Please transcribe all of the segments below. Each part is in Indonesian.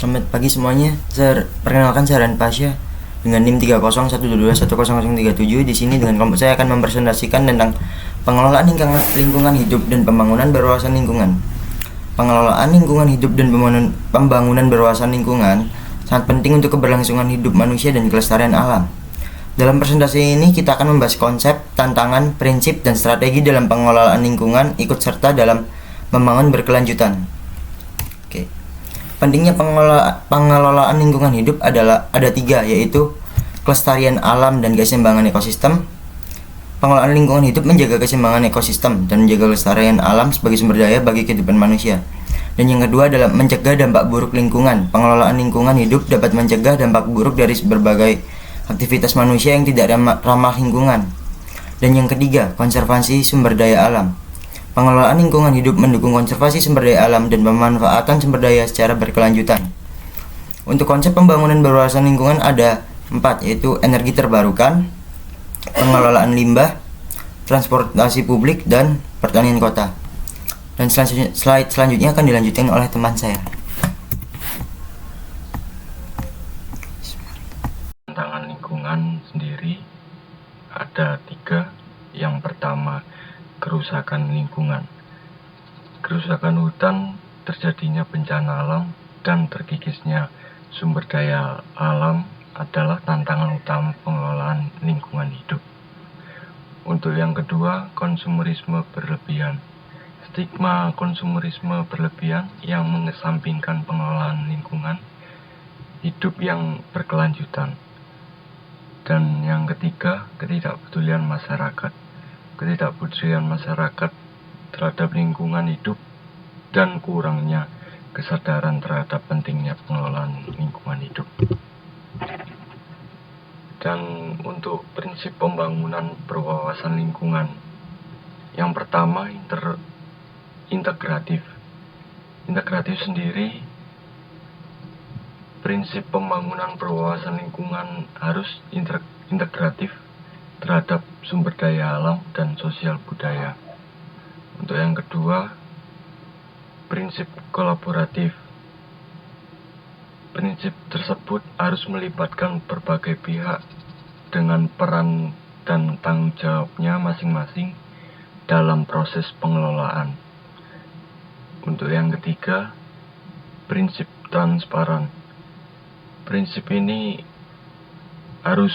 Selamat pagi semuanya. Perkenalkan saya Ran Pasya dengan NIM 301221037. Di sini dengan kelompok saya akan mempresentasikan tentang pengelolaan lingkungan hidup dan pembangunan berwawasan lingkungan. Pengelolaan lingkungan hidup dan pembangunan berwawasan lingkungan sangat penting untuk keberlangsungan hidup manusia dan kelestarian alam. Dalam presentasi ini kita akan membahas konsep, tantangan, prinsip, dan strategi dalam pengelolaan lingkungan ikut serta dalam membangun berkelanjutan. Oke. Pentingnya pengelolaan lingkungan hidup adalah ada tiga, yaitu kelestarian alam dan keseimbangan ekosistem. Pengelolaan lingkungan hidup menjaga keseimbangan ekosistem dan menjaga kelestarian alam sebagai sumber daya bagi kehidupan manusia. Dan yang kedua adalah mencegah dampak buruk lingkungan. Pengelolaan lingkungan hidup dapat mencegah dampak buruk dari berbagai aktivitas manusia yang tidak ramah lingkungan. Dan yang ketiga, konservasi sumber daya alam. Pengelolaan lingkungan hidup mendukung konservasi sumber daya alam dan pemanfaatan sumber daya secara berkelanjutan. Untuk konsep pembangunan berwawasan lingkungan ada 4, yaitu energi terbarukan, pengelolaan limbah, transportasi publik, dan pertanian kota. Dan slide selanjutnya akan dilanjutkan oleh teman saya. Tantangan lingkungan sendiri ada 3. Yang pertama, kerusakan lingkungan. Kerusakan hutan, terjadinya bencana alam, dan terkikisnya sumber daya alam adalah tantangan utama pengelolaan lingkungan hidup. Untuk yang kedua, konsumerisme berlebihan. Stigma konsumerisme berlebihan yang mengesampingkan pengelolaan lingkungan hidup yang berkelanjutan. Dan yang ketiga, ketidakpedulian masyarakat. Ketidakpedulian masyarakat terhadap lingkungan hidup dan kurangnya kesadaran terhadap pentingnya pengelolaan lingkungan hidup. Dan untuk prinsip pembangunan berwawasan lingkungan, yang pertama integratif. Integratif sendiri, prinsip pembangunan berwawasan lingkungan harus integratif terhadap sumber daya alam dan sosial budaya. Untuk yang kedua, prinsip kolaboratif. Prinsip tersebut harus melibatkan berbagai pihak dengan peran dan tanggung jawabnya masing-masing dalam proses pengelolaan. Untuk yang ketiga, prinsip transparan. Prinsip ini harus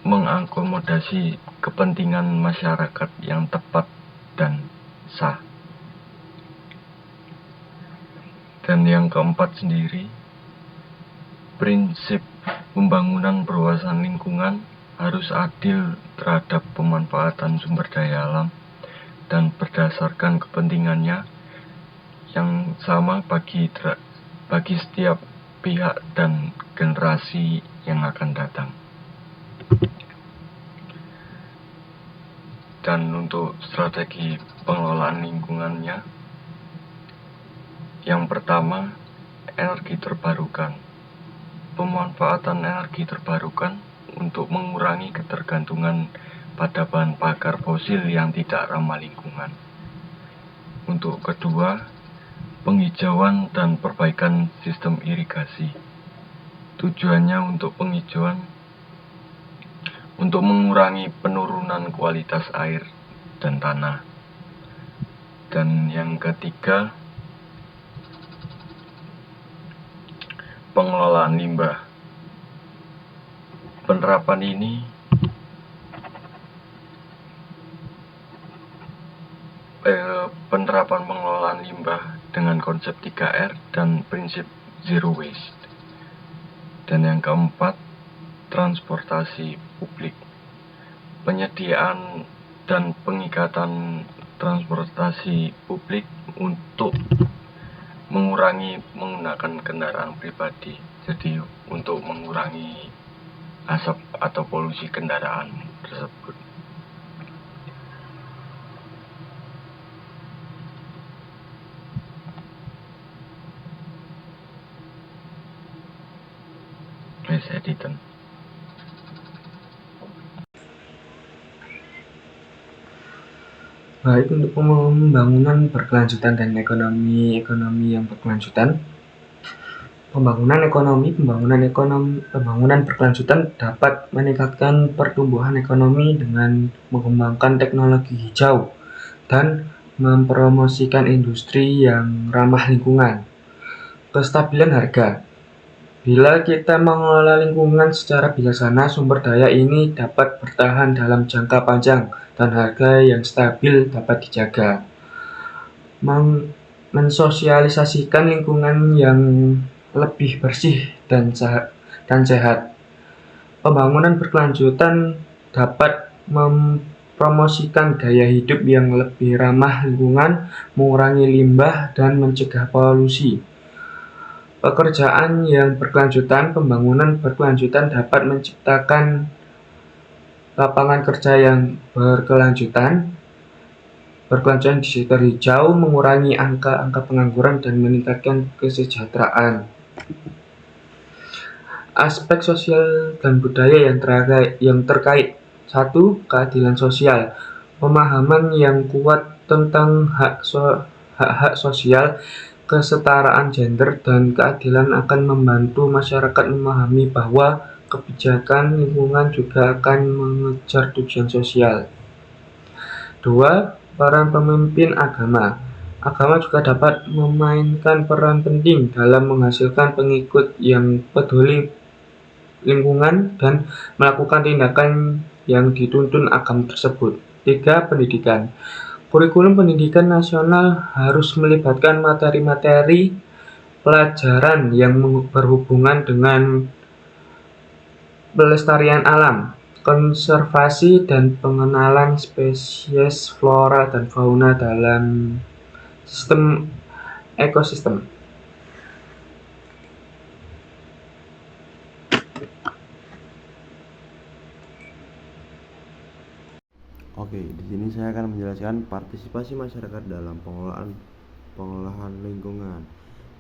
mengakomodasi kepentingan masyarakat yang tepat dan sah. Dan yang keempat sendiri, prinsip pembangunan berwawasan lingkungan harus adil terhadap pemanfaatan sumber daya alam dan berdasarkan kepentingannya yang sama bagi setiap pihak dan generasi yang akan datang. Dan untuk strategi pengelolaan lingkungannya, yang pertama, energi terbarukan. Pemanfaatan energi terbarukan untuk mengurangi ketergantungan pada bahan bakar fosil yang tidak ramah lingkungan. Untuk kedua, penghijauan dan perbaikan sistem irigasi. Tujuannya untuk penghijauan untuk mengurangi penurunan kualitas air dan tanah. Dan yang ketiga, pengelolaan limbah. Penerapan ini penerapan pengelolaan limbah dengan konsep 3R dan prinsip zero waste. Dan yang keempat, transportasi publik. Penyediaan dan pengikatan transportasi publik untuk mengurangi menggunakan kendaraan pribadi. Jadi untuk mengurangi asap atau polusi kendaraan tersebut. Editan. Baik, untuk pembangunan berkelanjutan dan ekonomi yang berkelanjutan, Pembangunan berkelanjutan dapat meningkatkan pertumbuhan ekonomi dengan mengembangkan teknologi hijau dan mempromosikan industri yang ramah lingkungan. Kestabilan harga. Bila kita mengelola lingkungan secara bijaksana, sumber daya ini dapat bertahan dalam jangka panjang dan harga yang stabil dapat dijaga. Mensosialisasikan lingkungan yang lebih bersih dan sehat. Pembangunan berkelanjutan dapat mempromosikan gaya hidup yang lebih ramah lingkungan, mengurangi limbah, dan mencegah polusi. Pekerjaan yang berkelanjutan. Pembangunan berkelanjutan dapat menciptakan lapangan kerja yang berkelanjutan di sektor hijau, mengurangi angka pengangguran, dan meningkatkan kesejahteraan. Aspek sosial dan budaya yang terkait. 1. Keadilan sosial. Pemahaman yang kuat tentang hak-hak sosial, kesetaraan gender, dan keadilan akan membantu masyarakat memahami bahwa kebijakan lingkungan juga akan mengejar tujuan sosial. 2. Peran pemimpin agama. Agama juga dapat memainkan peran penting dalam menghasilkan pengikut yang peduli lingkungan dan melakukan tindakan yang dituntun agama tersebut. 3. Pendidikan. Kurikulum pendidikan nasional harus melibatkan materi-materi pelajaran yang berhubungan dengan pelestarian alam, konservasi, dan pengenalan spesies flora dan fauna dalam sistem ekosistem. Oke, di sini saya akan menjelaskan partisipasi masyarakat dalam pengolahan lingkungan.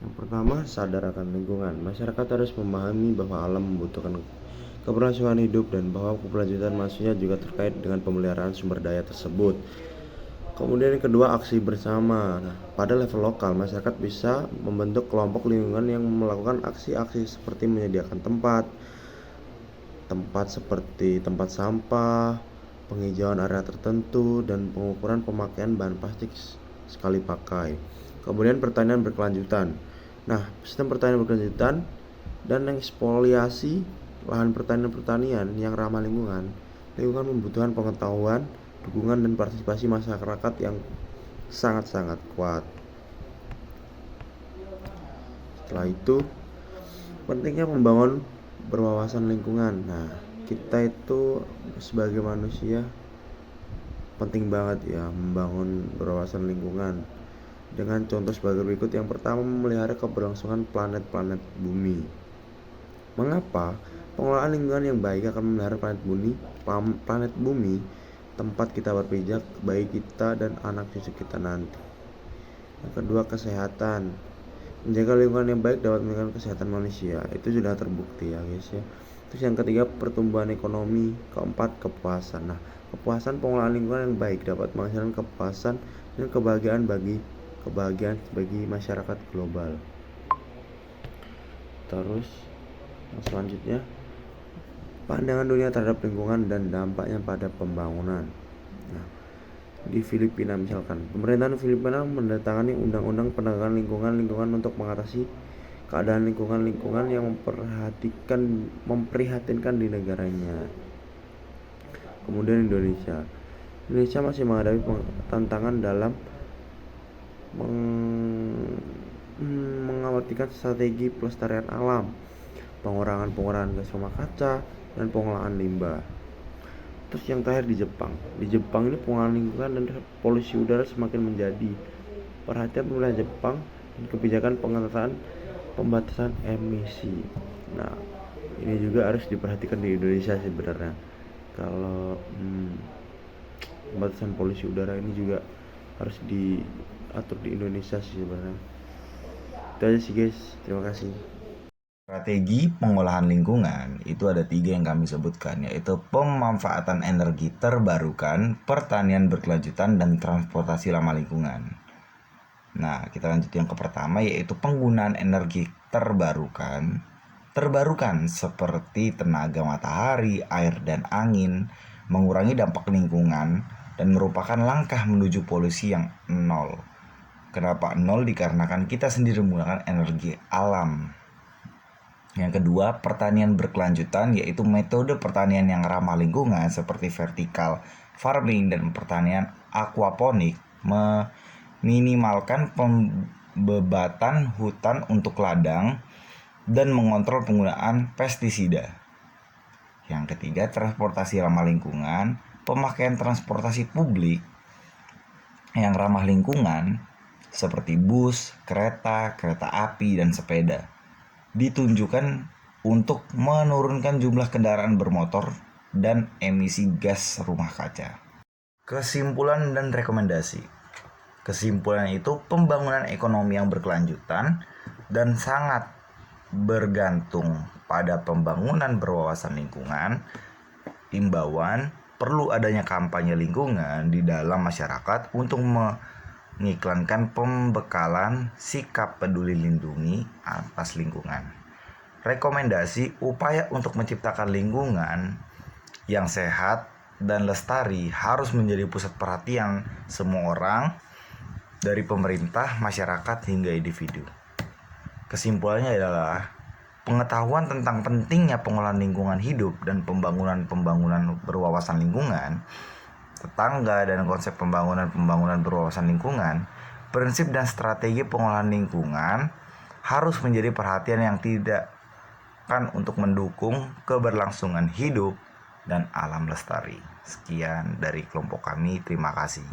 Yang pertama, sadar akan lingkungan. Masyarakat harus memahami bahwa alam membutuhkan keberlangsungan hidup dan bahwa keberlanjutan manusia juga terkait dengan pemeliharaan sumber daya tersebut. Kemudian yang kedua, aksi bersama. Nah, pada level lokal, masyarakat bisa membentuk kelompok lingkungan yang melakukan aksi-aksi seperti menyediakan tempat seperti tempat sampah, penghijauan area tertentu, dan pengukuran pemakaian bahan plastik sekali pakai. Kemudian pertanian berkelanjutan. Nah, sistem pertanian berkelanjutan dan ekspoliasi lahan pertanian yang ramah lingkungan membutuhkan pengetahuan, dukungan, dan partisipasi masyarakat yang sangat-sangat kuat. Setelah itu, pentingnya membangun berwawasan lingkungan. Nah, kita itu sebagai manusia penting banget ya membangun berwawasan lingkungan dengan contoh sebagai berikut. Yang pertama, memelihara keberlangsungan planet bumi. Mengapa? Pengelolaan lingkungan yang baik akan memelihara planet bumi, tempat kita berpijak, baik kita dan anak cucu kita nanti. Yang kedua, kesehatan. Menjaga lingkungan yang baik dapat meningkatkan kesehatan manusia. Itu sudah terbukti ya guys ya. Terus yang ketiga, pertumbuhan ekonomi. Keempat, kepuasan. Nah, kepuasan pengelolaan lingkungan yang baik dapat menghasilkan kepuasan dan kebahagiaan bagi masyarakat global. Terus yang selanjutnya, pandangan dunia terhadap lingkungan dan dampaknya pada pembangunan. Nah, di Filipina misalkan, pemerintahan Filipina menandatangani undang-undang penegakan lingkungan untuk mengatasi keadaan lingkungan yang memprihatinkan di negaranya. Kemudian Indonesia masih menghadapi tantangan dalam mengamatikan strategi pelestarian alam, pengurangan gas rumah kaca, dan pengolahan limbah. Terus yang terakhir di Jepang ini pengolahan lingkungan dan polusi udara semakin menjadi perhatian pemerintah Jepang dan kebijakan pembatasan emisi. Nah, ini juga harus diperhatikan di Indonesia sebenarnya. Kalau pembatasan polusi udara ini juga harus diatur di Indonesia sih sebenarnya. Itu aja sih guys, terima kasih. Strategi pengolahan lingkungan itu ada 3 yang kami sebutkan, yaitu pemanfaatan energi terbarukan, pertanian berkelanjutan, dan transportasi ramah lingkungan. Nah, kita lanjut yang ke pertama, yaitu penggunaan energi terbarukan seperti tenaga matahari, air, dan angin, mengurangi dampak lingkungan, dan merupakan langkah menuju polusi yang nol. Kenapa nol? Dikarenakan kita sendiri menggunakan energi alam. Yang kedua, pertanian berkelanjutan, yaitu metode pertanian yang ramah lingkungan seperti vertical farming dan pertanian aquaponik, meminimalkan pembebatan hutan untuk ladang dan mengontrol penggunaan pestisida. Yang ketiga, transportasi ramah lingkungan, pemakaian transportasi publik yang ramah lingkungan seperti bus, kereta api, dan sepeda ditunjukkan untuk menurunkan jumlah kendaraan bermotor dan emisi gas rumah kaca. Kesimpulan dan rekomendasi. Kesimpulan itu pembangunan ekonomi yang berkelanjutan dan sangat bergantung pada pembangunan berwawasan lingkungan. Imbauan, perlu adanya kampanye lingkungan di dalam masyarakat untuk mengiklankan pembekalan sikap peduli lindungi atas lingkungan. Rekomendasi, upaya untuk menciptakan lingkungan yang sehat dan lestari harus menjadi pusat perhatian semua orang, dari pemerintah, masyarakat, hingga individu. Kesimpulannya adalah pengetahuan tentang pentingnya pengolahan lingkungan hidup dan pembangunan berwawasan lingkungan, tetangga, dan konsep pembangunan berwawasan lingkungan, prinsip dan strategi pengolahan lingkungan harus menjadi perhatian yang tidak kan untuk mendukung keberlangsungan hidup dan alam lestari. Sekian dari kelompok kami, terima kasih.